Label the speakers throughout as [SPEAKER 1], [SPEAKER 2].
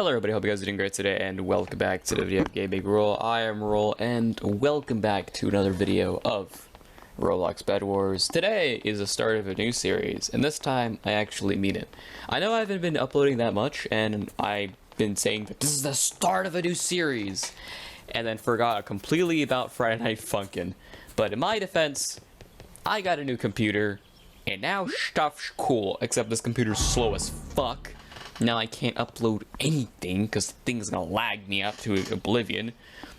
[SPEAKER 1] Hello everybody, hope you guys are doing great today, and welcome back to the video of Game Big Roll. I am Roll, and welcome back to another video of Roblox Bed Wars. Today is the start of a new series, and this time I actually mean it. I know I haven't been uploading that much, and I've been saying that this is the start of a new series, and then forgot completely about Friday Night Funkin'. But in my defense, I got a new computer, and now stuff's cool, except this computer's slow as fuck. Now I can't upload anything because the thing's gonna lag me up to oblivion.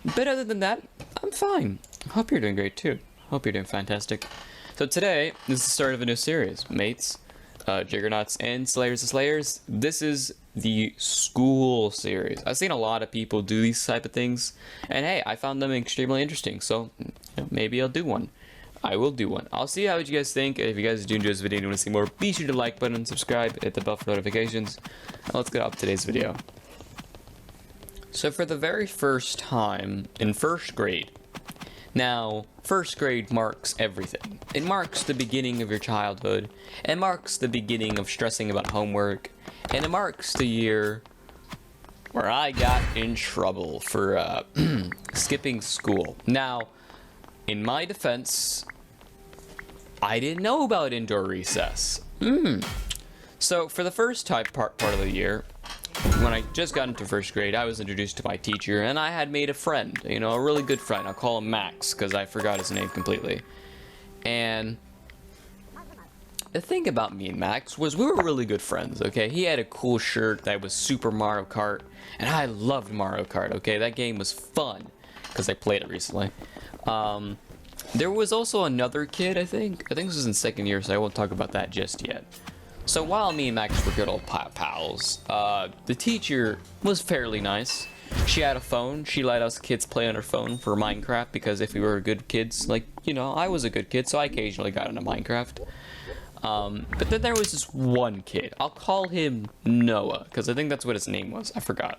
[SPEAKER 1] But other than that, I'm fine. Hope you're doing great too. Hope you're doing fantastic. So today is the start of a new series, mates, Juggernauts and Slayers of Slayers. This is the school series. I've seen a lot of people do these type of things, and hey, I found them extremely interesting. So maybe I'll do one. I will do one. I'll see how you guys think. If you guys do enjoy this video and you want to see more, be sure to like button, subscribe, hit the bell for notifications. And let's get up to today's video. So for the very first time in first grade, now first grade marks everything. It marks the beginning of your childhood. It marks the beginning of stressing about homework. And it marks the year where I got in trouble for skipping school. Now, in my defense, I didn't know about indoor recess. So for the first part of the year, when I just got into first grade, I was introduced to my teacher, and I had made a friend, you know, a really good friend. I'll call him Max, because I forgot his name completely. And the thing about me and Max was we were really good friends, okay? He had a cool shirt that was Super Mario Kart, and I loved Mario Kart, okay? That game was fun, because I played it recently. There was also another kid, I think this was in second year, so I won't talk about that just yet. So while me and Max were good old pals, the teacher was fairly nice. She had a phone. She let us kids play on her phone for Minecraft, because if we were good kids, like, you know, I was a good kid, so I occasionally got into Minecraft. But then there was this one kid. I'll call him Noah, because I think that's what his name was. I forgot.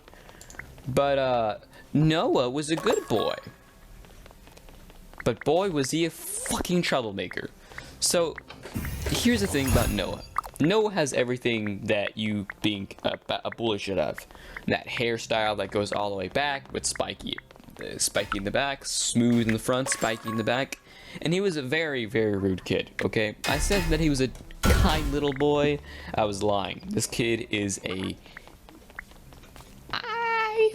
[SPEAKER 1] But, Noah was a good boy. But boy, was he a fucking troublemaker. So, here's the thing about Noah. Noah has everything that you think a bully should have. That hairstyle that goes all the way back with spiky in the back, smooth in the front, spiky in the back. And he was a very, very rude kid, okay? I said that he was a kind little boy. I was lying. This kid is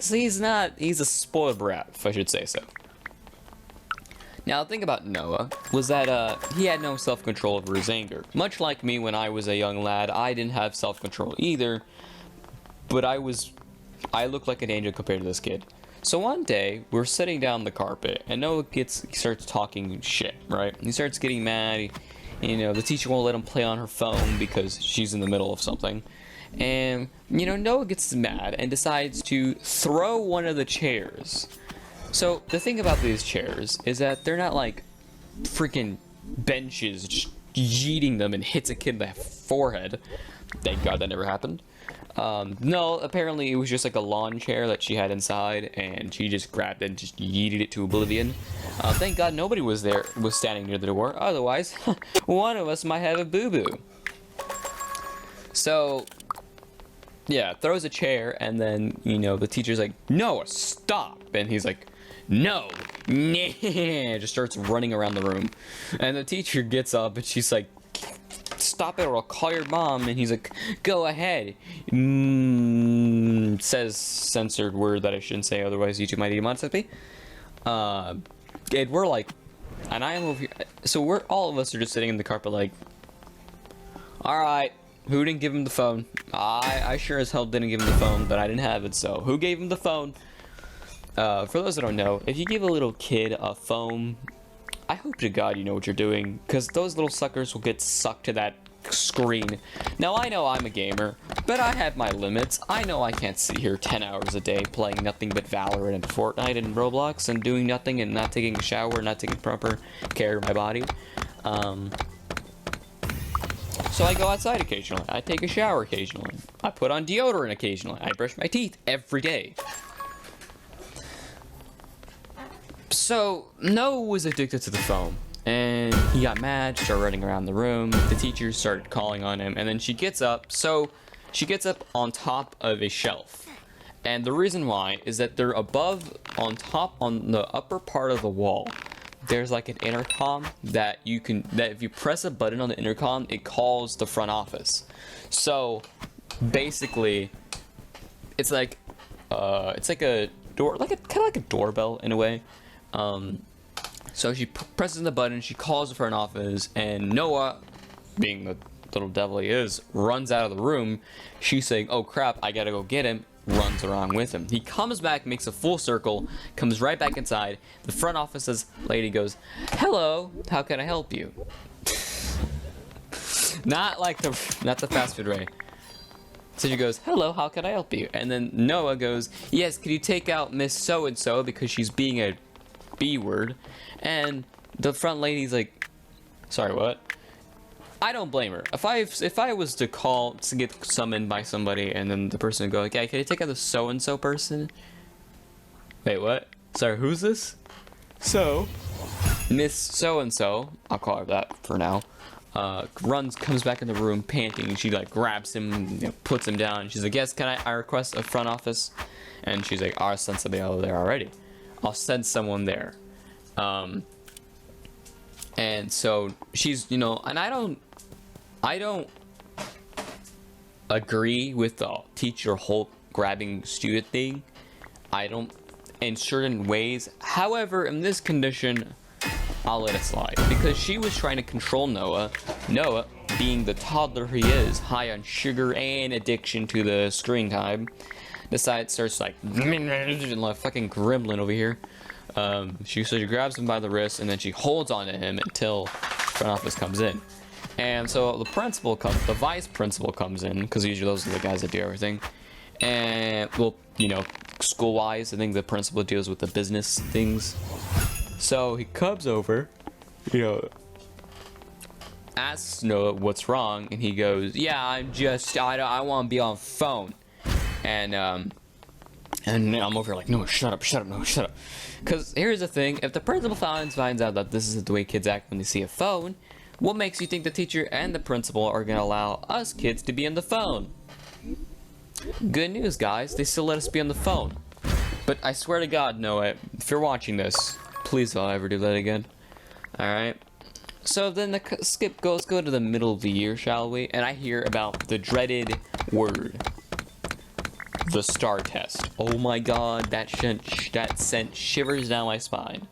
[SPEAKER 1] he's a spoiled brat, if I should say so. Now, the thing about Noah was that he had no self-control over his anger. Much like me when I was a young lad, I didn't have self-control either, but I looked like an angel compared to this kid. So one day, we're sitting down the carpet, and Noah starts talking shit, right? He starts getting mad. You know, the teacher won't let him play on her phone because she's in the middle of something. And, you know, Noah gets mad and decides to throw one of the chairs. So, the thing about these chairs is that they're not like freaking benches, just yeeting them and hits a kid in the forehead. Thank God that never happened. No, apparently it was just like a lawn chair that she had inside, and she just grabbed it and just yeeted it to oblivion. Thank God nobody was standing near the door, otherwise, one of us might have a boo-boo. So, yeah, throws a chair, and then, you know, the teacher's like, "Noah, stop!" And he's like, "No, nah," just starts running around the room. And the teacher gets up, and she's like, "Stop it, or I'll call your mom." And he's like, "Go ahead." Says censored word that I shouldn't say, otherwise YouTube might demonetize me. And we're like, and I am over here, so all of us are just sitting in the carpet like, alright, who didn't give him the phone? I sure as hell didn't give him the phone, but I didn't have it, so who gave him the phone? For those that don't know, if you give a little kid a phone, I hope to God you know what you're doing, because those little suckers will get sucked to that screen. Now, I know I'm a gamer, but I have my limits. I know I can't sit here 10 hours a day playing nothing but Valorant and Fortnite and Roblox and doing nothing and not taking a shower, not taking proper care of my body. So I go outside occasionally. I take a shower occasionally. I put on deodorant occasionally. I brush my teeth every day. So, Noah was addicted to the phone, and he got mad, started running around the room. The teacher started calling on him, and then she gets up. So, she gets up on top of a shelf, And the reason why is that they're above, on top, on the upper part of the wall. There's like an intercom that if you press a button on the intercom, it calls the front office. So basically, it's like a door, kind of like a doorbell in a way. So she presses the button, she calls the front office, and Noah, being the little devil he is, runs out of the room. She's saying, "Oh crap, I gotta go get him." Runs around with him. He comes back, makes a full circle, comes right back inside. The front office's lady goes, "Hello, how can I help you?" not the fast food way. So she goes, "Hello, how can I help you?" And then Noah goes, "Yes, could you take out Miss So-and-so because she's being a B word?" And the front lady's like, "Sorry, what?" I don't blame her. If I was to get summoned by somebody and then the person would go, "Okay, can you take out the so-and-so person?" Wait, what? Sorry, who's this? So, Miss So-and-so, I'll call her that for now, comes back in the room panting. She like grabs him, puts him down. She's like, "Yes, can I request a front office?" And she's like, "I'll send somebody over there already. I'll send someone there." And so she's, and I don't agree with the teacher whole grabbing student thing. I don't, in certain ways. However, in this condition, I'll let it slide because she was trying to control Noah. Noah, being the toddler he is, high on sugar and addiction to the screen time, starts like fucking gremlin over here. She grabs him by the wrist and then she holds on to him until front office comes in. And so the vice principal comes in, because usually those are the guys that do everything. And, well, school-wise, I think the principal deals with the business things. So he comes over, asks Noah what's wrong, and he goes, "Yeah, I want to be on phone." And I'm over here like, "No, shut up, no, shut up." Because here's the thing, if the principal finds out that this is the way kids act when they see a phone, what makes you think the teacher and the principal are going to allow us kids to be on the phone? Good news, guys. They still let us be on the phone. But I swear to God, Noah, if you're watching this, please don't ever do that again. Alright? So then the skip goes, go to the middle of the year, shall we? And I hear about the dreaded word. The STAR test. Oh my God, that sent shivers down my spine.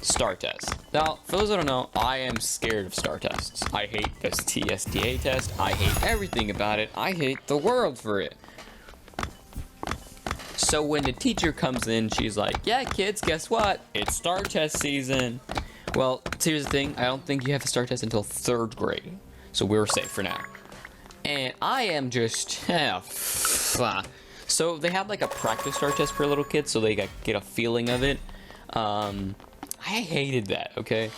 [SPEAKER 1] STAR test. Now, for those that don't know, I am scared of STAR tests. I hate this TSTA test. I hate everything about it. I hate the world for it. So when the teacher comes in, she's like, "Yeah, kids, guess what? It's STAR test season." Well, here's the thing. I don't think you have a STAR test until 3rd grade. So we're safe for now. And I am just... So they have like a practice STAR test for little kids so they get a feeling of it. I hated that, okay?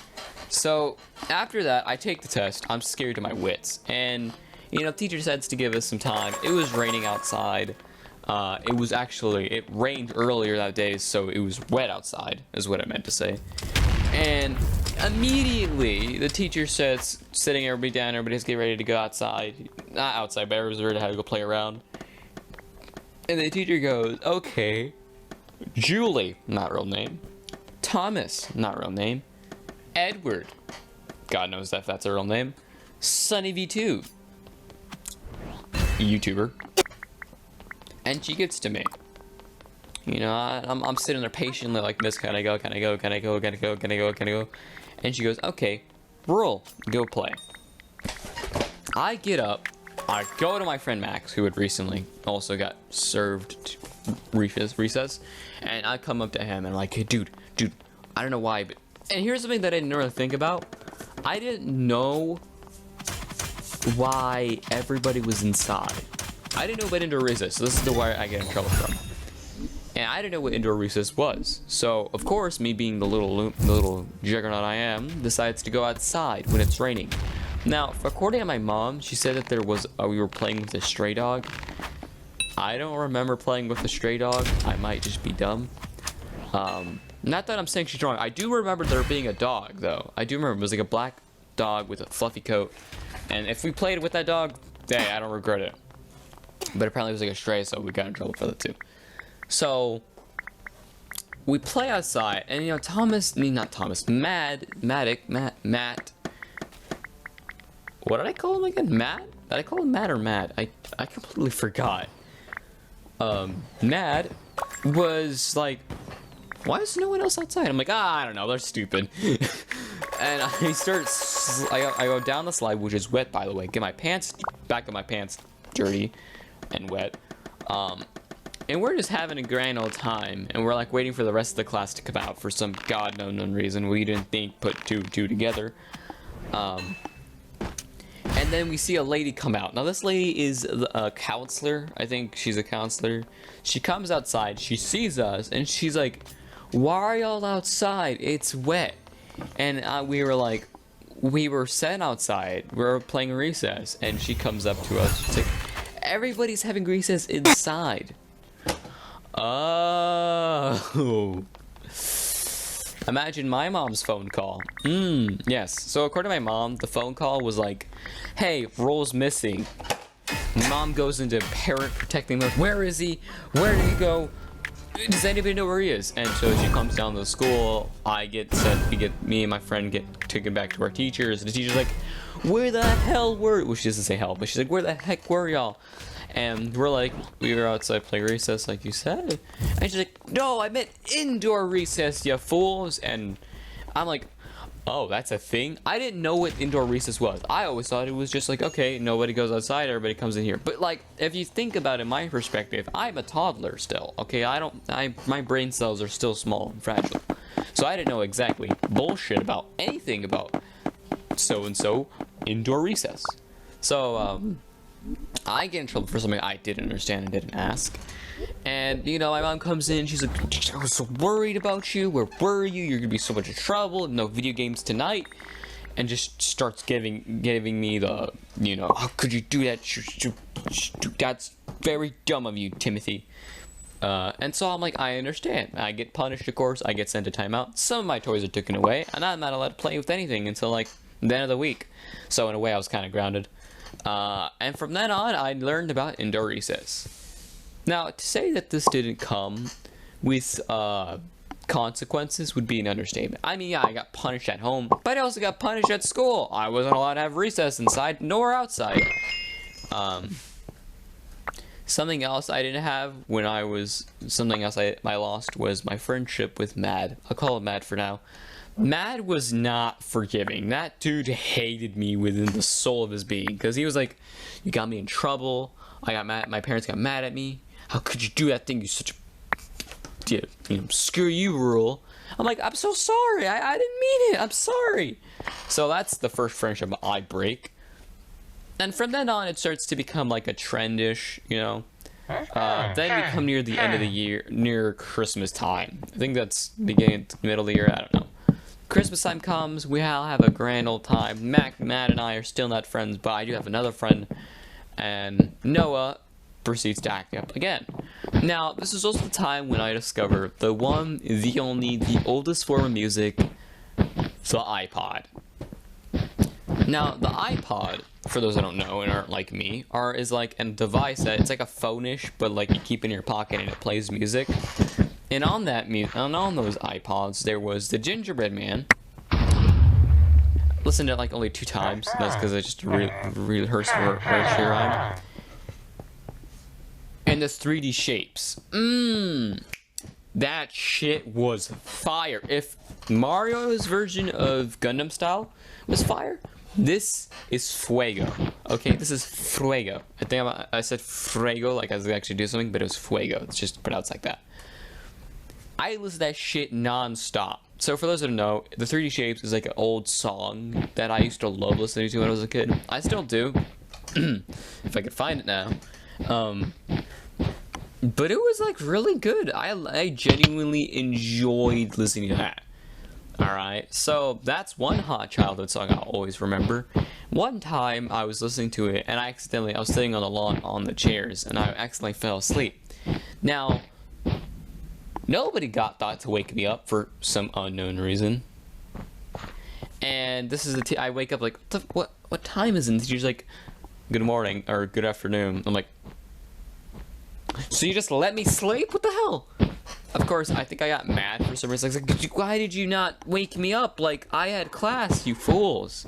[SPEAKER 1] So, after that, I take the test. I'm scared to my wits. And, teacher decides to give us some time. It was raining outside. It rained earlier that day, so it was wet outside, is what I meant to say. And immediately, the teacher says, sitting everybody down, everybody's getting ready to go outside. Not outside, but everybody's ready to go play around. And the teacher goes, "Okay, Julie," not real name. Thomas, not real name. Edward, God knows if that's a real name. Sunny V2, YouTuber. And she gets to me. I'm sitting there patiently like, "Miss, can I go? And she goes, "Okay, roll, go play." I get up, I go to my friend Max, who had recently also got served recess, and I come up to him and I'm like, "Hey, dude, I don't know why, but..." And here's something that I didn't really think about. I didn't know why everybody was inside. I didn't know about indoor recess, so this is the where I get in trouble from. And I didn't know what indoor recess was. So, of course, me being the little juggernaut I am, decides to go outside when it's raining. Now, according to my mom, she said that we were playing with a stray dog. I don't remember playing with a stray dog. I might just be dumb. Not that I'm saying she's wrong. I do remember there being a dog, though. I do remember it was like a black dog with a fluffy coat. And if we played with that dog, hey, I don't regret it. But apparently it was like a stray, so we got in trouble for that too. So we play outside, and you know, Matt. What did I call him again? Matt? Did I call him Matt or Matt? I completely forgot. Matt was like, why is no one else outside? I'm like, I don't know, they're stupid. And I go down the slide, which is wet, by the way. Get my pants, back of my pants dirty and wet. And we're just having a grand old time, and we're like waiting for the rest of the class to come out for some god known reason. We didn't think put two together. And then we see a lady come out. Now this lady is a counselor. I think she's a counselor. She comes outside, she sees us, and she's like, why are y'all outside? It's wet. And we were like, we were sent outside. We were playing recess. And she comes up to us. She's like, everybody's having recess inside. Oh. Imagine my mom's phone call. Yes. So according to my mom, the phone call was like, hey, Roll's missing. Mom goes into parent protecting mode. Where is he? Where did he go? Does anybody know where he is? And so she comes down to the school. Me and my friend get taken back to our teachers. And the teacher's like, where the hell were, well, she doesn't say hell, but she's like, where the heck were y'all? And we're like, we were outside playing recess, like you said. And she's like, no, I meant indoor recess, you fools. And I'm like, oh, that's a thing? I didn't know what indoor recess was. I always thought it was just like, okay, nobody goes outside, everybody comes in here. But like, if you think about it, my perspective, I'm a toddler still, okay? My brain cells are still small and fragile. So I didn't know exactly bullshit about anything about so-and-so indoor recess. So, I get in trouble for something I didn't understand and didn't ask. And, you know, my mom comes in, she's like, I was so worried about you, where were you? You're gonna be so much in trouble, no video games tonight. And just starts giving me the, you know, how could you do that? That's very dumb of you, Timothy. And so I'm like, I understand. I get punished, of course. I get sent to timeout. Some of my toys are taken away, and I'm not allowed to play with anything until, like, the end of the week. So in a way, I was kind of grounded. And from then on, I learned about indoor recess. Now, to say that this didn't come with consequences would be an understatement. I mean, yeah, I got punished at home, but I also got punished at school. I wasn't allowed to have recess inside nor outside. Something else I didn't have I lost was my friendship with Mad. I'll call him Mad for now. Mad was not forgiving. That dude hated me within the soul of his being, because he was like, you got me in trouble. I got mad. My parents got mad at me. How could you do that thing? You such a, you know, screw you, Rule. I'm like, I'm so sorry. I didn't mean it. I'm sorry. So that's the first friendship I break. And from then on, it starts to become like a trendish, you know. Then we come near the end of the year, near Christmas time. I think that's beginning, middle of the year. I don't know. Christmas time comes, we all have a grand old time. Matt and I are still not friends, but I do have another friend, and Noah proceeds to act up again. Now, this is also the time when I discover the one, the only, the oldest form of music, the iPod. Now, the iPod, for those that don't know and aren't like me, is like a device that, it's like a phone-ish, but like you keep in your pocket and it plays music. And on that on those iPods, there was the Gingerbread Man. Listened to it like only 2 times. That's because I just rehearsed your rhyme. And the 3D shapes. That shit was fire. If Mario's version of Gundam Style was fire, this is fuego. Okay, this is fuego. I think I said fuego like I was actually doing something, but it was fuego. It's just pronounced like that. I listen to that shit non-stop. So for those that don't know, the 3D Shapes is like an old song that I used to love listening to when I was a kid. I still do, if I could find it now. But it was like really good. I genuinely enjoyed listening to that. Alright, so that's one hot childhood song I'll always remember. One time I was listening to it and I was sitting on the lawn on the chairs and I accidentally fell asleep. Now, nobody thought to wake me up for some unknown reason. And this is I wake up like, what time is it? And she's like, good morning or good afternoon. I'm like, So you just let me sleep? What the hell? Of course, I think I got mad for some reason. Like, why did you not wake me up? Like, I had class, you fools.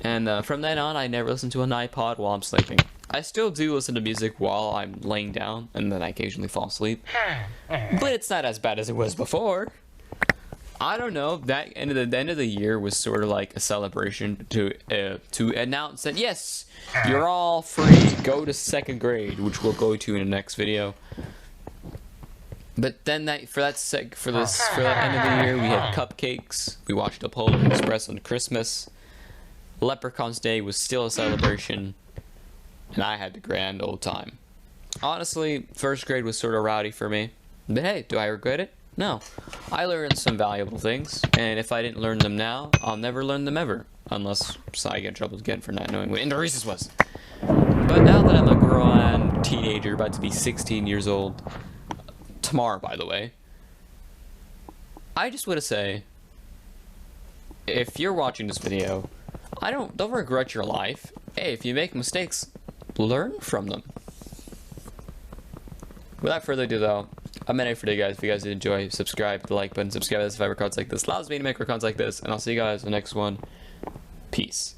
[SPEAKER 1] And from then on, I never listen to an iPod while I'm sleeping. I still do listen to music while I'm laying down, and then I occasionally fall asleep. But it's not as bad as it was before. I don't know. That end of the year was sort of like a celebration to announce that yes, you're all free. Go to 2nd grade, which we'll go to in the next video. But then for that end of the year, we had cupcakes. We watched the Polar Express on Christmas. Leprechaun's Day was still a celebration, and I had the grand old time. Honestly, 1st grade was sort of rowdy for me. But hey, do I regret it? No. I learned some valuable things, and if I didn't learn them now, I'll never learn them ever. Unless I get in trouble again for not knowing what Indoor Recess was. But now that I'm a grown teenager, about to be 16 years old, tomorrow by the way, I just want to say, if you're watching this video, don't regret your life. Hey, if you make mistakes, learn from them. Without further ado though, I'm in it for today guys. If you guys did enjoy, subscribe, the like button, subscribe to fiber cards like this, allows me to make cards like this, and I'll see you guys in the next one. Peace.